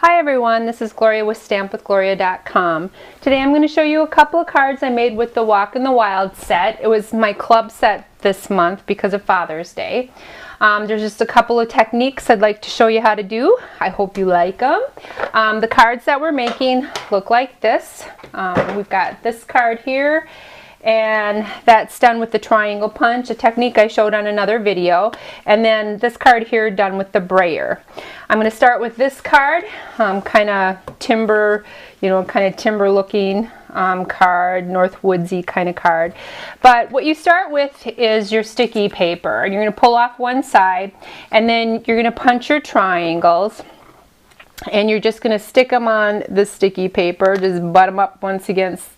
Hi everyone, this is Gloria with StampWithGloria.com. Today I'm going to show you a couple of cards I made with the Walk in the Wild set. It was my club set this month because of Father's Day. There's just a couple of techniques I'd like to show you how to do. I hope you like them. The cards that we're making look like this. We've got this card here, and that's done with the triangle punch, a technique I showed on another video, and then this card here done with the brayer. I'm going to start with this card, kind of timber, kind of timber looking card, North Woodsy kind of card. But what you start with is your sticky paper, and you're going to pull off one side, and then you're going to punch your triangles. And you're just going to stick them on the sticky paper, just butt them up one against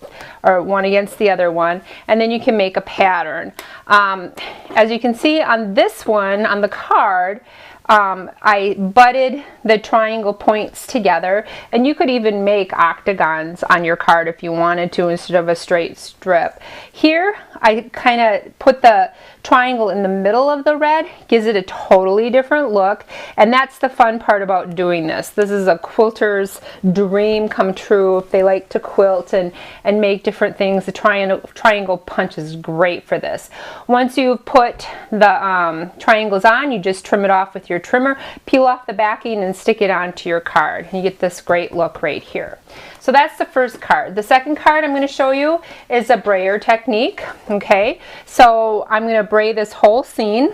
the other one, and then you can make a pattern. As you can see on this one, on the card, I butted the triangle points together, and you could even make octagons on your card if you wanted to instead of a straight strip. Here I kind of put the triangle in the middle of the red, gives it a totally different look, and that's the fun part about doing this. This is a quilter's dream come true if they like to quilt and make different things. The triangle punch is great for this. Once you've put the triangles on, you just trim it off with your trimmer, peel off the backing, and stick it onto your card. You get this great look right here. So that's the first card. The second card I'm going to show you is a brayer technique. Okay, so I'm going to bray this whole scene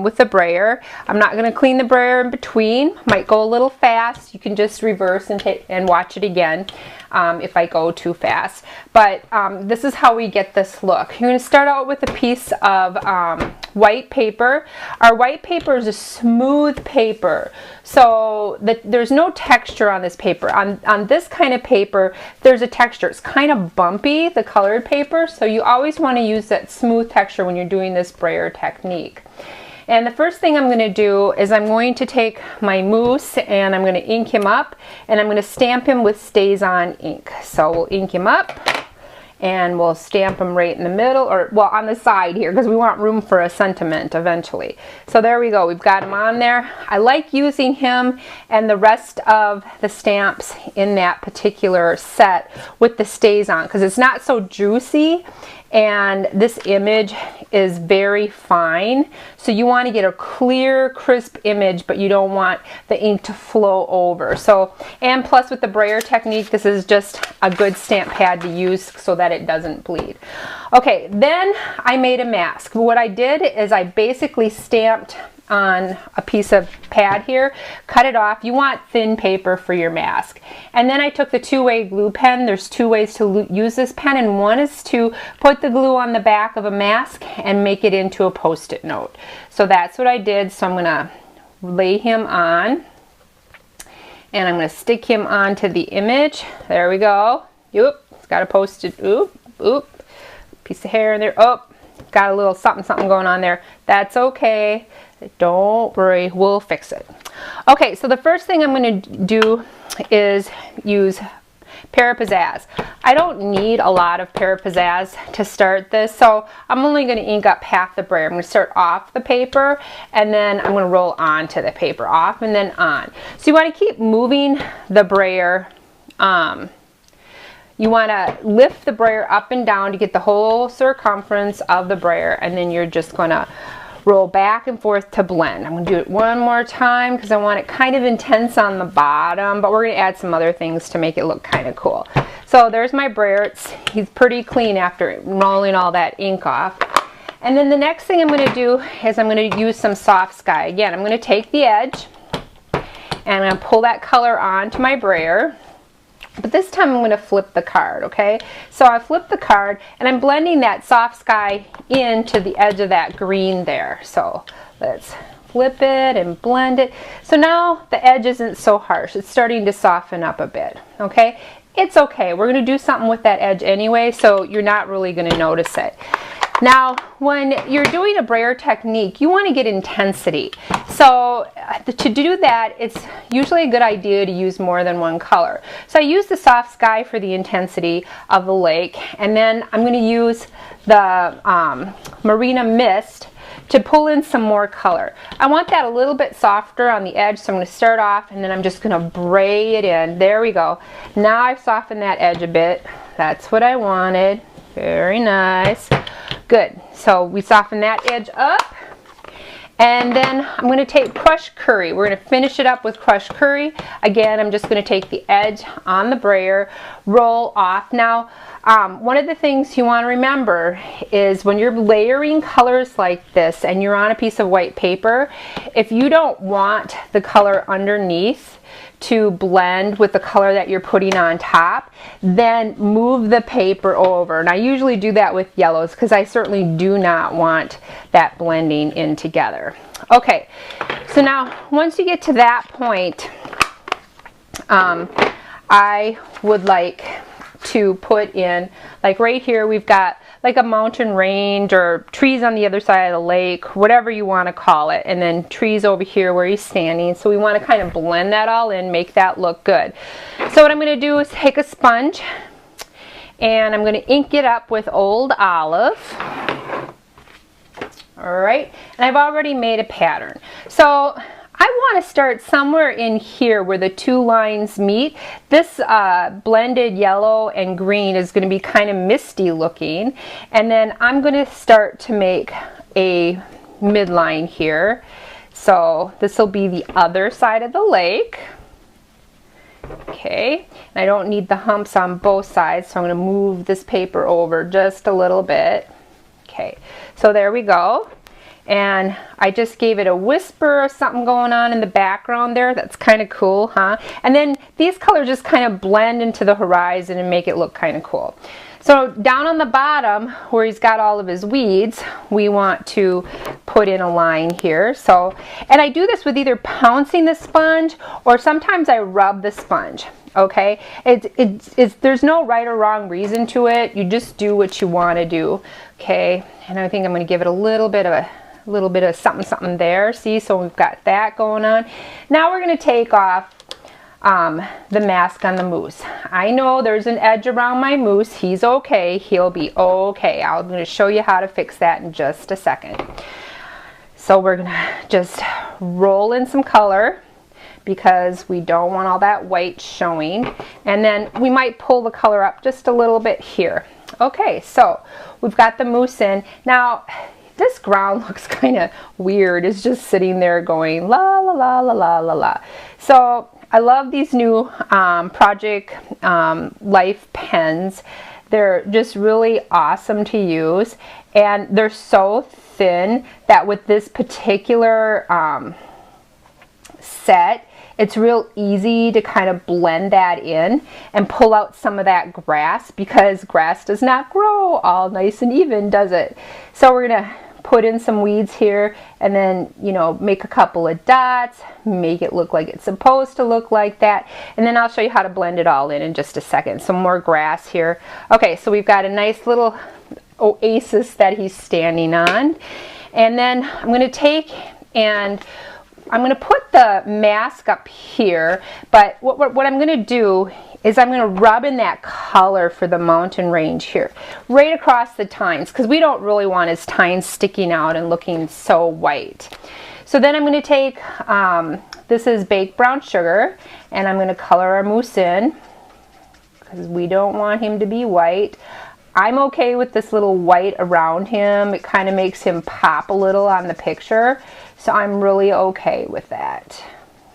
with the brayer. I'm not going to clean the brayer in between. Might go a little fast. You can just reverse and watch it again if I go too fast. But this is how we get this look. You're going to start out with a piece of white paper. Our white paper is a smooth paper, so there's no texture on this paper. On this kind of paper, there's a texture. It's kind of bumpy, the colored paper, so you always want to use that smooth texture when you're doing this brayer technique. And the first thing I'm going to do is I'm going to take my moose and I'm going to ink him up, and I'm going to stamp him with StazOn ink. So we'll ink him up and we'll stamp him right in the middle, or well, on the side here, because we want room for a sentiment eventually. So there we go, we've got him on there. I like using him and the rest of the stamps in that particular set with the StazOn because it's not so juicy, and this image is very fine. So you want to get a clear, crisp image, but you don't want the ink to flow over. So, and plus with the brayer technique, this is just a good stamp pad to use so that it doesn't bleed. Okay, then I made a mask. What I did is I basically stamped on a piece of pad here, cut it off. You want thin paper for your mask. And then I took the two-way glue pen. There's two ways to use this pen, and one is to put the glue on the back of a mask and make it into a post-it note. So that's what I did. So I'm going to lay him on, and I'm going to stick him onto the image. There we go. Oop, it's got a post-it, oop, piece of hair in there. Oh, got a little something going on there. That's okay. Don't worry, we'll fix it. Okay, so the first thing I'm going to do is use Para-Pizzazz. I don't need a lot of Para-Pizzazz to start this, so I'm only going to ink up half the brayer. I'm going to start off the paper, and then I'm going to roll onto the paper, off and then on. So you want to keep moving the brayer. You want to lift the brayer up and down to get the whole circumference of the brayer, and then you're just going to roll back and forth to blend. I'm going to do it one more time because I want it kind of intense on the bottom, but we're going to add some other things to make it look kind of cool. So there's my brayer. He's pretty clean after rolling all that ink off. And then the next thing I'm going to do is I'm going to use some soft sky. Again, I'm going to take the edge and I'm going to pull that color onto my brayer. But this time I'm going to flip the card, okay? So I flip the card and I'm blending that soft sky into the edge of that green there. So let's flip it and blend it. So now the edge isn't so harsh. It's starting to soften up a bit, okay? It's okay. We're going to do something with that edge anyway, so you're not really going to notice it. Now, when you're doing a brayer technique, you want to get intensity. So to do that, it's usually a good idea to use more than one color. So I use the soft sky for the intensity of the lake, and then I'm going to use the Marina Mist to pull in some more color. I want that a little bit softer on the edge, so I'm going to start off and then I'm just going to bray it in. There we go. Now I've softened that edge a bit. That's what I wanted. Very nice. Good. So we soften that edge up. And then I'm going to take crushed curry. We're going to finish it up with crushed curry. Again, I'm just going to take the edge on the brayer, roll off. Now, one of the things you want to remember is when you're layering colors like this and you're on a piece of white paper, if you don't want the color underneath to blend with the color that you're putting on top, then move the paper over. And I usually do that with yellows because I certainly do not want that blending in together. Okay, so now once you get to that point, I would like to put in, like right here we've got like a mountain range or trees on the other side of the lake, whatever you want to call it, and then trees over here where he's standing. So we want to kind of blend that all in, make that look good. So what I'm going to do is take a sponge and I'm going to ink it up with Old Olive. Alright, and I've already made a pattern. So I want to start somewhere in here where the two lines meet. This blended yellow and green is going to be kind of misty looking, and then I'm going to start to make a midline here. So this will be the other side of the lake. Okay, and I don't need the humps on both sides, so I'm going to move this paper over just a little bit. Okay, so there we go. And I just gave it a whisper of something going on in the background there. That's kind of cool, huh? And then these colors just kind of blend into the horizon and make it look kind of cool. So down on the bottom where he's got all of his weeds, we want to put in a line here. So, and I do this with either pouncing the sponge or sometimes I rub the sponge. Okay, there's no right or wrong reason to it. You just do what you want to do. Okay, and I think I'm going to give it a little bit of something there. See, so we've got that going on. Now we're going to take off the mask on the moose. I know there's an edge around my moose. He's okay. He'll be okay. I'm going to show you how to fix that in just a second. So we're going to just roll in some color, because we don't want all that white showing, and then we might pull the color up just a little bit here. Okay, so we've got the moose in. Now this ground looks kind of weird. It's just sitting there going la la la la la la la. So I love these new Project Life pens. They're just really awesome to use, and they're so thin that with this particular set, it's real easy to kind of blend that in and pull out some of that grass, because grass does not grow all nice and even, does it? So we're going to put in some weeds here and then, you know, make a couple of dots, make it look like it's supposed to look like that, and then I'll show you how to blend it all in just a second. Some more grass here. Okay, so we've got a nice little oasis that he's standing on, and then I'm going to take and I'm going to put the mask up here, but what I'm going to do is I'm going to rub in that color for the mountain range here, right across the tines, because we don't really want his tines sticking out and looking so white. So then I'm going to take, this is baked brown sugar, and I'm going to color our moose in, because we don't want him to be white. I'm okay with this little white around him. It kind of makes him pop a little on the picture. So I'm really okay with that.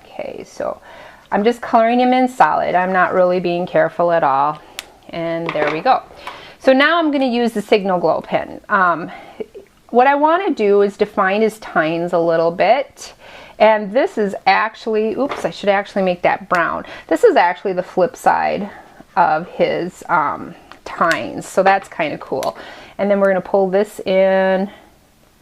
Okay, so I'm just coloring him in solid. I'm not really being careful at all. And there we go. So now I'm going to use the Signal Glow pen. What I want to do is define his tines a little bit. And this is actually, oops, I should actually make that brown. This is actually the flip side of his tines. So that's kind of cool. And then we're going to pull this in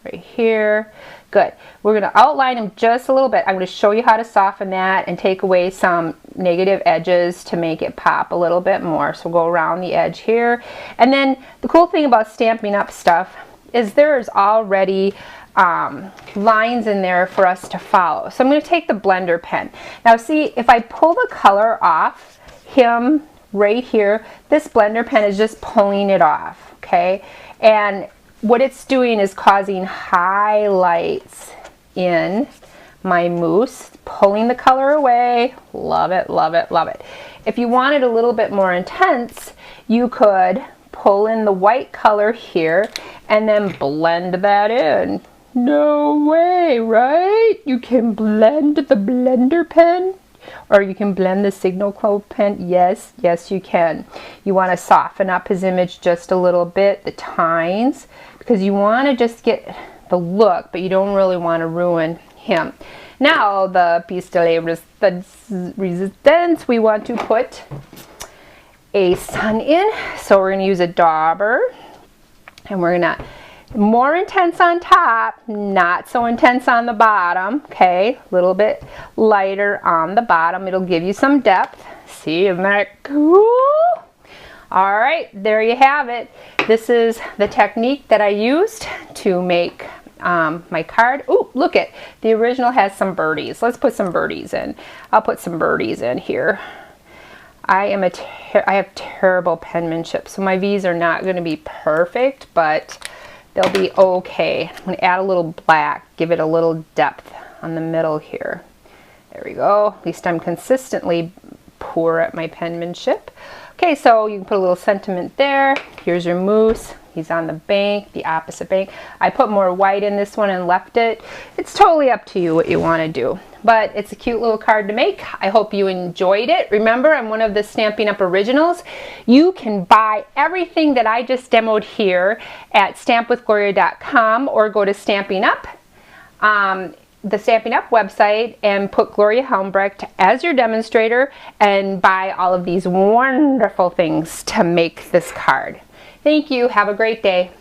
right here. Good. We're going to outline them just a little bit. I'm going to show you how to soften that and take away some negative edges to make it pop a little bit more. So we'll go around the edge here. And then the cool thing about Stampin' Up! Stuff is there's already lines in there for us to follow. So I'm going to take the blender pen. Now see, if I pull the color off him right here, this blender pen is just pulling it off, okay? And what it's doing is causing highlights in my mousse, pulling the color away. Love it, love it, love it. If you want it a little bit more intense, you could pull in the white color here and then blend that in. No way, right? You can blend the blender pen, or you can blend the Signal Quote pen. Yes, yes you can. You want to soften up his image just a little bit, the tines, because you want to just get the look, but you don't really want to ruin him. Now the piece de resistance, we want to put a sun in, so we're going to use a dauber, and we're going to more intense on top, not so intense on the bottom. Okay, a little bit lighter on the bottom. It'll give you some depth. See, isn't that cool? All right, there you have it. This is the technique that I used to make my card. Oh, look it, the original has some birdies. Let's put some birdies in. I'll put some birdies in here. I have terrible penmanship, so my V's are not going to be perfect, but they'll be okay. I'm going to add a little black, give it a little depth on the middle here. There we go. At least I'm consistently poor at my penmanship. Okay, so you can put a little sentiment there. Here's your mousse. He's on the bank, the opposite bank. I put more white in this one and left it. It's totally up to you what you want to do. But it's a cute little card to make. I hope you enjoyed it. Remember, I'm one of the Stampin' Up! Originals. You can buy everything that I just demoed here at stampwithgloria.com or go to Stampin' Up! The Stampin' Up! Website and put Gloria Helmbrecht as your demonstrator and buy all of these wonderful things to make this card. Thank you. Have a great day.